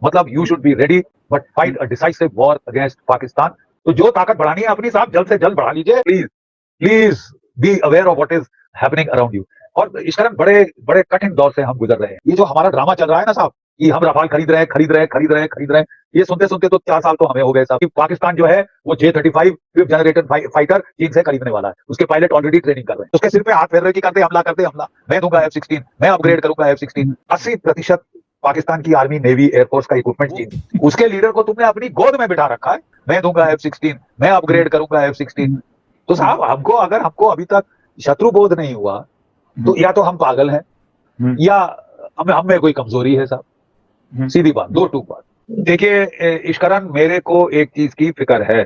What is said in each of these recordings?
मतलब you should be ready but fight a decisive war against Pakistan. तो जो ताकत बढ़ानी है अपनी साहब जल्द से जल्द बढ़ा लीजिए, please please be aware of what is happening around you. और इस कारण बड़े बड़े कठिन दौर से हम गुजर रहे हैं। ये जो हमारा ड्रामा चल रहा है ना साहब कि हम रफाल खरीद रहे हैं खरीद रहे हैं खरीद रहे हैं खरीद रहे हैं, ये सुनते सुनते तो 4 साल तो हमें हो गए साहब कि पाकिस्तान जो है वो J-35 फिफ्थ जनरेशन फाइटर चीन से खरीदने वाला है। उसके पायलट ऑलरेडी ट्रेनिंग कर रहे हैं, उसके सिर पे हाथ फेर रहे कि करते हमला, मैं दूंगा F-16, मैं अपग्रेड करूंगा F-16। 80% पाकिस्तान की आर्मी नेवी एयरफोर्स का इक्विपमेंट चीन, उसके लीडर को तुमने अपनी गोद में बिठा रखा है, मैं दूंगा F-16, मैं अपग्रेड करूंगा F-16। तो साहब हमको अभी तक शत्रु बोध नहीं हुआ तो या तो हम पागल हैं या हम में कोई कमजोरी है साहब। सीधी बात, दो टूक बात। देखिए इश्करन, मेरे को एक चीज की फिक्र है,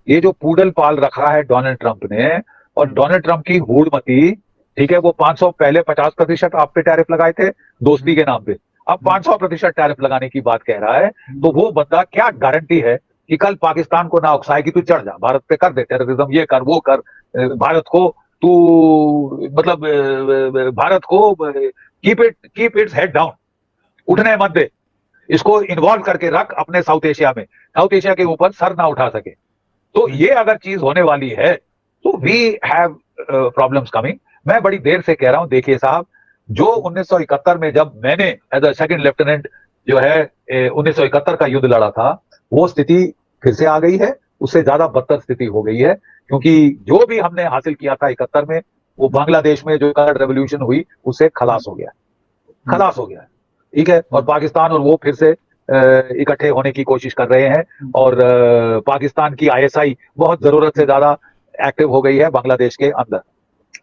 ये जो पूडल पाल रखा है डोनाल्ड ट्रंप ने, और डोनाल्ड ट्रंप की हूड़मती, ठीक है, वो 500 पहले 50% आप पे टैरिफ लगाए थे दोस्ती के नाम पे, अब 500% टैरिफ लगाने की बात कह रहा है। तो वो बंदा क्या गारंटी है कि कल पाकिस्तान को ना उकसाए कि तू चढ़ जा भारत पे, कर दे टेररिज्म, ये कर वो कर, भारत को तू मतलब भारत को कीप इट्स हेड डाउन, उठने मत दे, इसको इन्वॉल्व करके रख अपने साउथ एशिया में, साउथ एशिया के ऊपर सर ना उठा सके। तो ये अगर चीज होने वाली है तो वी हैव प्रॉब्लम्स कमिंग। मैं बड़ी देर से कह रहा हूं, देखिए साहब, जो 1971 में जब मैंने एज अ सेकंड लेफ्टिनेंट जो है 1971 का युद्ध लड़ा था, वो स्थिति फिर से आ गई है, उससे ज्यादा बदतर स्थिति हो गई है, क्योंकि जो भी हमने हासिल किया था 71 में, वो बांग्लादेश में जो कलर रेवोल्यूशन हुई उससे खलास हो गया, खलास हो गया, ठीक है। और पाकिस्तान और वो फिर से इकट्ठे होने की कोशिश कर रहे हैं, और पाकिस्तान की आईएसआई बहुत जरूरत से ज्यादा एक्टिव हो गई है बांग्लादेश के अंदर,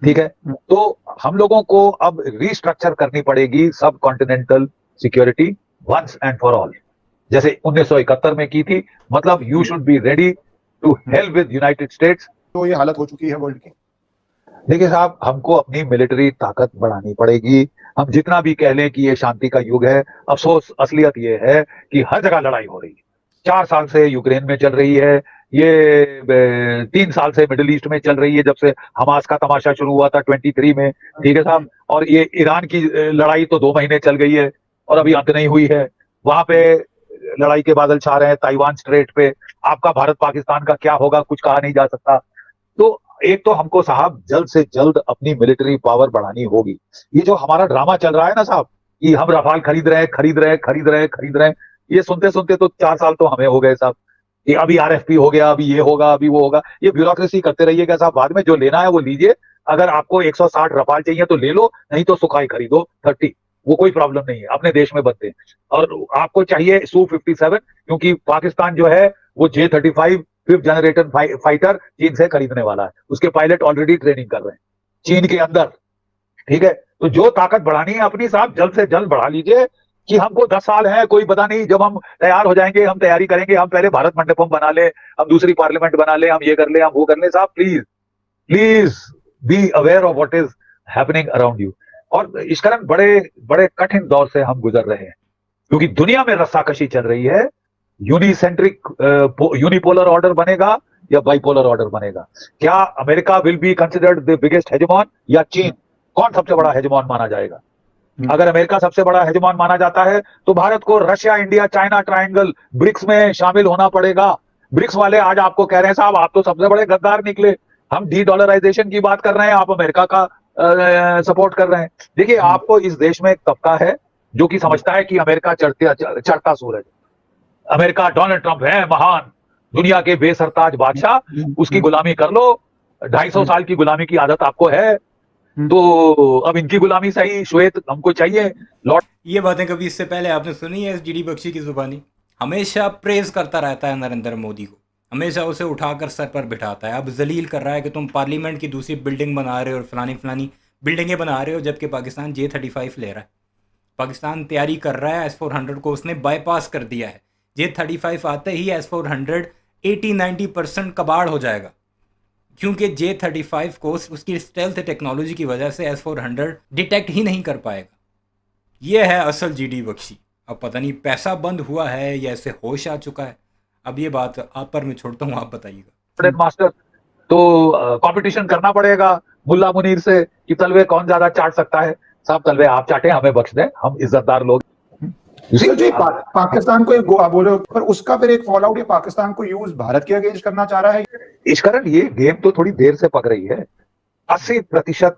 ठीक है। तो हम लोगों को अब रिस्ट्रक्चर करनी पड़ेगी सब continental security once and for all, जैसे 1971 में की थी। मतलब you should be ready to help with United States. तो ये हालत हो चुकी है वर्ल्ड की। देखिए साहब, हमको अपनी मिलिट्री ताकत बढ़ानी पड़ेगी। हम जितना भी कह लें कि ये शांति का युग है, अफसोस असलियत ये है कि हर जगह लड़ाई हो रही है। 4 साल से यूक्रेन में चल रही है, ये 3 साल से मिडिल ईस्ट में चल रही है, जब से हमास का तमाशा शुरू हुआ था 23 में, ठीक है साहब। और ये ईरान की लड़ाई तो 2 महीने चल गई है और अभी अंत नहीं हुई है। वहां पे लड़ाई के बादल छा रहे हैं, ताइवान स्ट्रेट पे। आपका भारत पाकिस्तान का क्या होगा कुछ कहा नहीं जा सकता। तो एक तो हमको साहब जल्द से जल्द अपनी मिलिट्री पावर बढ़ानी होगी। ये जो हमारा ड्रामा चल रहा है ना साहब कि हम रफाल खरीद रहे हैं खरीद रहे हैं खरीद रहे हैं खरीद रहे हैं, ये सुनते सुनते तो 4 साल तो हमें हो गए साहब। ये अभी आरएफपी हो गया, अभी ये होगा, अभी वो होगा, ये ब्यूरोक्रेसी करते रहिएगा साहब। बाद में जो लेना है वो लीजिए, अगर आपको 160 रफाल चाहिए तो ले लो, नहीं तो सुखाई खरीदो 30, वो कोई प्रॉब्लम नहीं है, अपने देश में बनते हैं। और आपको चाहिए Su-57, क्योंकि पाकिस्तान जो है वो J-35 फिफ्थ जनरेशन फाइटर चीन से खरीदने वाला है, उसके पायलट ऑलरेडी ट्रेनिंग कर रहे हैं चीन के अंदर, ठीक है। तो जो ताकत बढ़ानी है अपनी साहब जल्द से जल्द बढ़ा लीजिए, कि हमको 10 साल है, कोई पता नहीं, जब हम तैयार हो जाएंगे हम तैयारी करेंगे, हम पहले भारत मंडपम बना ले, हम दूसरी पार्लियामेंट बना ले, हम ये कर ले, हम वो कर ले साहब। Please please be aware of what is happening around you. और इस कारण बड़े बड़े कठिन दौर से हम गुजर रहे हैं, क्योंकि दुनिया में रस्साकशी चल रही है। यूनिसेंट्रिक यूनिपोलर ऑर्डर बनेगा या बाइपोलर ऑर्डर बनेगा? क्या America will be considered the biggest hegemon या चीन? कौन सबसे बड़ा हेजमॉन माना जाएगा? अगर अमेरिका सबसे बड़ा हेजमॉन माना जाता है तो भारत को Russia, India, China triangle, BRICS में शामिल होना पड़ेगा। ब्रिक्स वाले आज आपको कह रहे हैं साहब आप तो सबसे बड़े गद्दार निकले, हम डी डॉलराइजेशन की बात कर रहे हैं, आप अमेरिका का सपोर्ट कर रहे हैं। देखिए, आपको इस देश में एक तबका है जो कि समझता है कि अमेरिका चढ़ता सूरज, अमेरिका, डोनाल्ड ट्रंप है महान, दुनिया के बेसरताज बादशाह, उसकी गुलामी कर लो। 250 साल की गुलामी की आदत आपको है, तो अब इनकी गुलामी सही, श्वेत हमको चाहिए लॉर्ड। ये बातें कभी इससे पहले आपने सुनी है एसजीडी बख्शी की जुबानी? हमेशा प्रेज करता रहता है नरेंद्र मोदी को, हमेशा उसे उठाकर सर पर बिठाता है। अब जलील कर रहा है कि तुम पार्लियामेंट की दूसरी बिल्डिंग बना रहे हो और फलानी फलानी बिल्डिंगें बना रहे हो, जबकि पाकिस्तान J-35 ले रहा है। पाकिस्तान तैयारी कर रहा है, S-400 को उसने बाईपास कर दिया है। J-35 आते ही S-400 80-90% कबाड़ हो जाएगा, क्योंकि J-35 को उसकी स्टेल्थ टेक्नोलॉजी की वजह से S-400 डिटेक्ट ही नहीं कर पाएगा। ये है असल जीडी बख्शी। अब पता नहीं पैसा बंद हुआ है या ऐसे होश आ चुका है, अब ये बात आप पर मैं छोड़ता हूँ, आप बताइएगा। मास्टर, तो कंपटीशन करना पड़ेगा मुल्ला मुनीर से कि तलवे कौन ज्यादा चाट सकता है। साहब तलवे आप चाटे, हमें बख्श दें, हम इज्जतदार लोग। सर जो पाकिस्तान को एक गोवा बोलो, पर उसका फिर एक फॉल आउट ये पाकिस्तान को यूज भारत के अगेंस्ट करना चाह रहा है। इस कारण ये गेम तो थोड़ी देर से पक रही है। 80%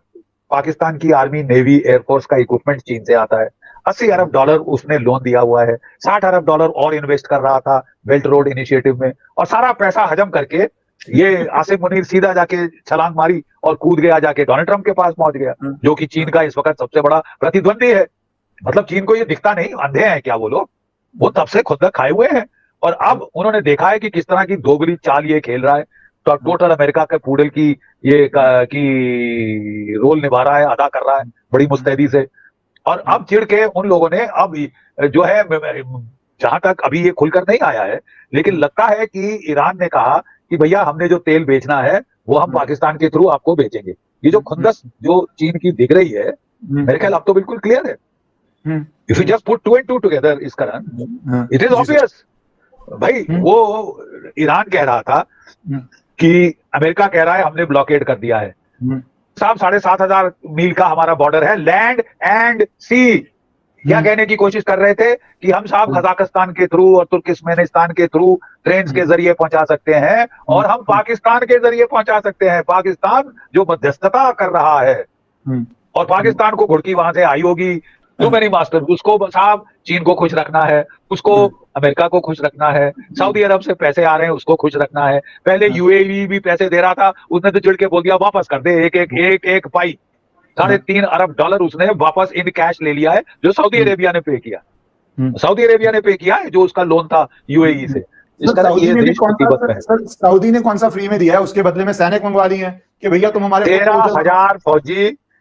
पाकिस्तान की आर्मी, नेवी, एयरफोर्स का इक्विपमेंट चीन से आता है। $80 अरब उसने लोन दिया हुआ है। $60 अरब और इन्वेस्ट कर रहा था बेल्ट रोड इनिशिएटिव में, और सारा पैसा हजम करके ये आसिम मुनीर सीधा जाके छलांग मारी और कूद गया, जाके डोनाल्ड ट्रंप के पास पहुंच गया, जो कि चीन का इस वक्त सबसे बड़ा प्रतिद्वंदी है। मतलब चीन को ये दिखता नहीं, अंधे हैं क्या वो लोग? वो तब से खुद तक खाए हुए हैं, और अब उन्होंने देखा है कि किस तरह की दोगली चाल ये खेल रहा है। तो टोटल अमेरिका के पूडल की ये की रोल निभा रहा है, अदा कर रहा है बड़ी मुस्तैदी से। और अब चिढ़ के उन लोगों ने अब जो है, जहां तक अभी ये खुलकर नहीं आया है, लेकिन लगता है कि ईरान ने कहा कि भैया हमने जो तेल बेचना है वो हम पाकिस्तान के थ्रू आपको बेचेंगे। ये जो खुंदस जो चीन की दिख रही है, मेरे ख्याल अब तो बिल्कुल क्लियर है। If you just put 2 and 2 together इस कारण इट इज ऑब्वियस। भाई वो ईरान कह रहा था कि अमेरिका कह रहा है हमने ब्लॉकेड कर दिया है साहब। 7,500 मील का हमारा बॉर्डर है, लैंड एंड सी। क्या कहने की कोशिश कर रहे थे कि हम साहब कजाकिस्तान के थ्रू और तुर्कमेनिस्तान के थ्रू ट्रेन के जरिए पहुंचा सकते हैं, और हम पाकिस्तान के जरिए पहुंचा सकते हैं। पाकिस्तान जो मध्यस्थता कर रहा है, और पाकिस्तान को घुड़की वहां से आई होगी, टू मेनी मास्टर। उसको साहब चीन को खुश रखना है, उसको अमेरिका को खुश रखना है, सऊदी अरब से पैसे आ रहे हैं उसको खुश रखना है। पहले यूएई भी पैसे दे रहा था, उसने तो चिढ़ के बोल दिया वापस कर दे, एक पाई $3.5 अरब उसने वापस इन कैश ले लिया है, जो सऊदी अरेबिया ने पे किया। सऊदी अरेबिया ने पे किया है जो उसका लोन था यूएई से। सऊदी ने कौन सा फ्री में दिया है? उसके बदले में सैनिक मंगवा दी है कि भैया तुम हमारे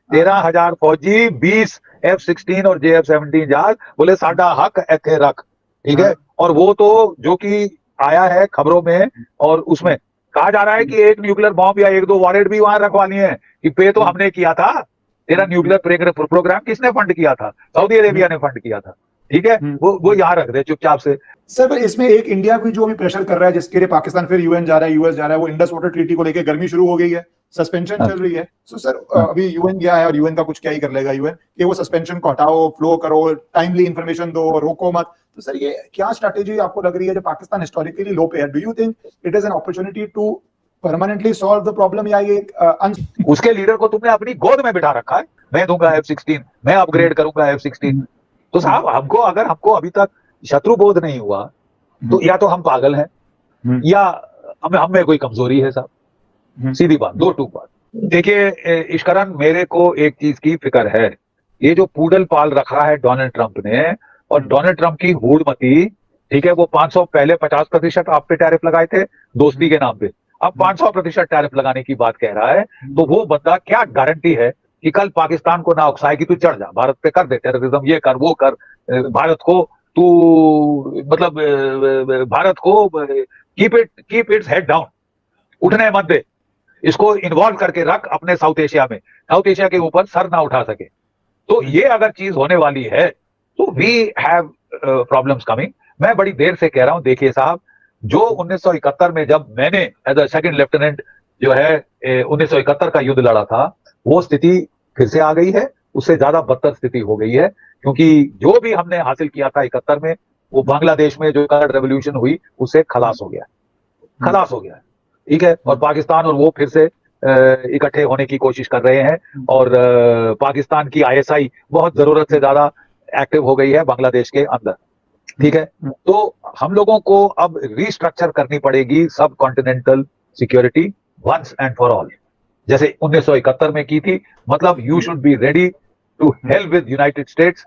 13,000 फौजी 20 F-16 और JF-17 जहाज, बोले साडा हक एथे रख, ठीक है। और वो तो जो कि आया है खबरों में, और उसमें कहा जा रहा है कि एक न्यूक्लियर बॉम्ब या 1-2 वॉरेट भी वहां रखवा लिए हैं कि पे तो हमने किया था। तेरा न्यूक्लियर प्रोग्राम किसने फंड किया था? सऊदी अरेबिया ने फंड किया था, ठीक है। वो यहाँ रख दे चुपचाप से। सर इसमें एक इंडिया भी जो अभी प्रेशर कर रहा है, जिसके लिए पाकिस्तान फिर यूएन जा रहा है, यूएस जा रहा है, वो इंडस वाटर ट्रीटी को लेकर गर्मी शुरू हो गई है, सस्पेंशन चल रही है। सो सर अभी यूएन गया है, और यूएन का कुछ क्या ही कर लेगा यूएन, कि वो सस्पेंशन को हटाओ, फ्लो करो, टाइमली इंफॉर्मेशन दो, रोको मत। तो सर ये क्या स्ट्रैटेजी आपको लग रही है, जो पाकिस्तान हिस्टोरिकली लो पे है? Do you think it is an opportunity to permanently solve the problem, या ये उसके लीडर को तुमने अपनी गोद में बिठा रखा है, मैं दूंगा F-16, मैं अपग्रेड करूंगा F-16। तो साहब हमको अभी तक शत्रु बोध नहीं हुआ, तो या तो हम पागल हैं, या हम में कोई कमजोरी है साहब। सीधी बात, दो टूक बात। देखिए इश्करन, मेरे को एक चीज की फिक्र है, ये जो पूडल पाल रखा है डोनाल्ड ट्रंप ने, और डोनाल्ड ट्रंप की हूड़मती, ठीक है, वो 500 पहले 50% आप पे टैरिफ लगाए थे दोस्ती के नाम पे, अब 500% टैरिफ लगाने की बात कह रहा है। तो वो बंदा क्या गारंटी है कि कल पाकिस्तान को ना उकसाए कि तू चढ़ जा, भारत पे कर दे टेररिज्म, ये कर वो कर, भारत को तू मतलब भारत को कीप इट्स हेड डाउन, उठने मत दे, इसको इन्वॉल्व करके रख अपने साउथ एशिया के ऊपर सर ना उठा सके। तो ये अगर चीज होने वाली है तो वी हैव प्रॉब्लम्स कमिंग। मैं बड़ी देर से कह रहा हूं, देखिए साहब, जो 1971 में जब मैंने एज अ सेकंड लेफ्टिनेंट जो है 1971 का युद्ध लड़ा था, वो स्थिति फिर से आ गई है, उससे ज्यादा बदतर स्थिति हो गई है, क्योंकि जो भी हमने हासिल किया था 71 में, वो बांग्लादेश में जो कलर रेवोल्यूशन हुई उससे खलास हो गया, ठीक है। और पाकिस्तान और वो फिर से इकट्ठे होने की कोशिश कर रहे हैं, और पाकिस्तान की ISI बहुत जरूरत से ज्यादा एक्टिव हो गई है बांग्लादेश के अंदर, ठीक है। तो हम लोगों को अब रीस्ट्रक्चर करनी पड़ेगी सब continental security once and for all, जैसे 1971 में की थी। मतलब you should be ready to help with United states